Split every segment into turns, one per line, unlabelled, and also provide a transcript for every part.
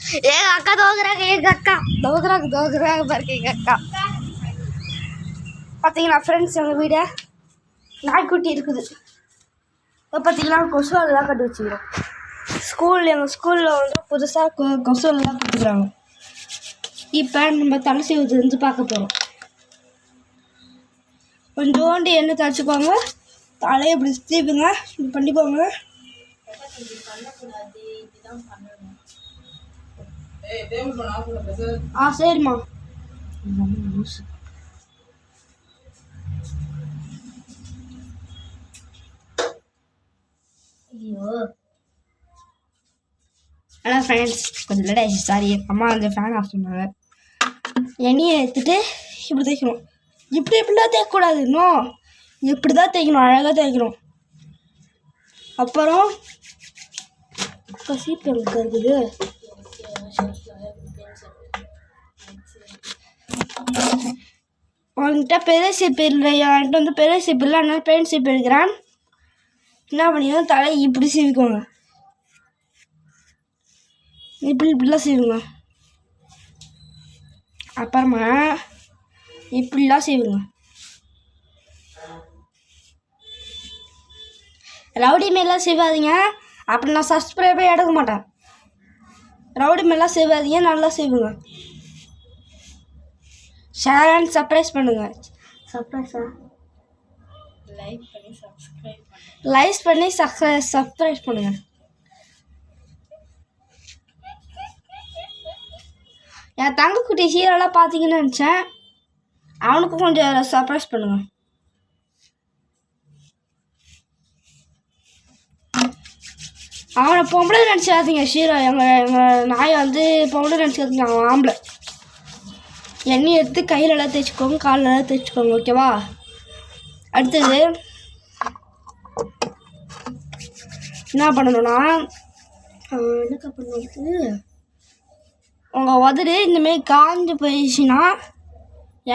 எங்கள் அக்கா தோக்குறாங்க, எங்கள் அக்கா தோக்குறாங்க பாருங்க எங்கள் அக்கா. பார்த்தீங்களா ஃப்ரெண்ட்ஸ், எங்கள் வீடை நாய்க்குட்டி இருக்குது. இப்போ பார்த்தீங்கன்னா கொசுவெல்லாம் கட்டி வச்சுக்கிறோம். எங்கள் ஸ்கூலில் வந்து புதுசாக கொசுவெல்லாம் கட்டுக்கிறாங்க. இப்போ நம்ம தலை சீவுறது வந்து பார்க்க போகிறோம். கொஞ்சோண்டு எண்ணெய் தெளிச்சுக்கோங்க, தலையை இப்படி சீவுங்க, இப்படி பண்ணிக்கோங்க. சரிம்மா. ஐயோ, ஆனால் ஃப்ரெண்ட்ஸ் கொஞ்சம் லேட் ஆயிடுச்சு, சாரி. அம்மா அந்த ஃபேன் ஆஃப் சொன்னாங்க. எண்ணெயை எடுத்துட்டு இப்படி தேய்க்கணும். இப்படிலாம் தேய்க்கக்கூடாது, இன்னும் இப்படி தான் தேய்க்கணும், அழகாக தேய்க்கணும். அப்புறம் சீப்பு இருக்குது, அவன்கிட்ட பெரிய சீப்பு இல்லை, என்கிட்ட வந்து பெரிய சீப்பு இல்லை, அதனால பெயின் சீப்பு எடுக்கிறேன். என்ன பண்ணிக்கணும், தலை இப்படி சீவிக்கோங்க, இப்படிலாம் செய்வுங்க. அப்புறமா இப்படிலாம் செய்வுங்க. ரவுடி மாரிலாம் செய்வாதீங்க, அப்படி நான் சப்ஸ்கிரைபே எடுக்க மாட்டேன். ரவுடி மாரிலாம் செய்வாதீங்க, நல்லா செய்வுங்க. ஷேர் அண்ட் சர்ப்ரைஸ் பண்ணுங்க. சர்ப்ரைஸா லைக் பண்ணி சப்ஸ்கிரைப் பண்ணுங்க. என் தங்கக்குட்டி ஹீரோலாம் பார்த்தீங்கன்னு நினச்சேன், அவனுக்கும் கொஞ்சம் சர்ப்ரைஸ் பண்ணுங்க. அவனை பொம்பளை நினச்சாதீங்க, ஹீரோ எங்கள் நாயை வந்து பொம்பளை நினச்சாதீங்க, அவன் ஆம்பளை. எண்ணெய் எடுத்து கையிலலாம் தேய்ச்சிக்கோங்க, காலெல்லாம் தேய்ச்சிக்கோங்க, ஓகேவா? அடுத்தது என்ன பண்ணணும்னா, என்னக்கா பண்ணுறது, உங்கள் உதடு இந்தமாரி காஞ்சு போயிடுச்சுன்னா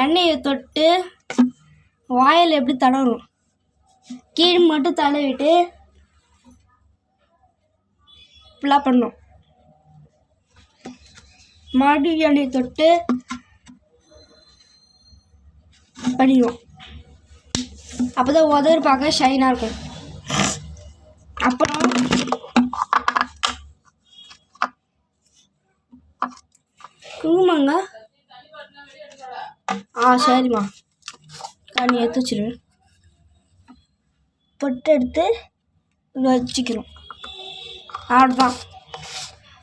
எண்ணெயை தொட்டு வாயில் எப்படி தடவணும், கீழே மட்டும் தடவிட்டு இப்படிலாம் பண்ணணும். மறுபடியும் எண்ணெயை தொட்டு பண்ணிடுவோம். அப்போ தான் உதடு பார்க்க ஷைனாக இருக்கும். அப்புறம் குங்குமங்க, சரிம்மா, நீ எடுத்து வச்சிரு. பொட்டு எடுத்து வச்சுக்கிறோம். அவ்வளோதான்,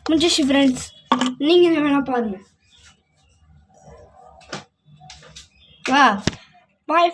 முடிஞ்சிச்சு ஃப்ரெண்ட்ஸ். நீங்கள் என்ன வேணால் பாருங்கள். பாய்.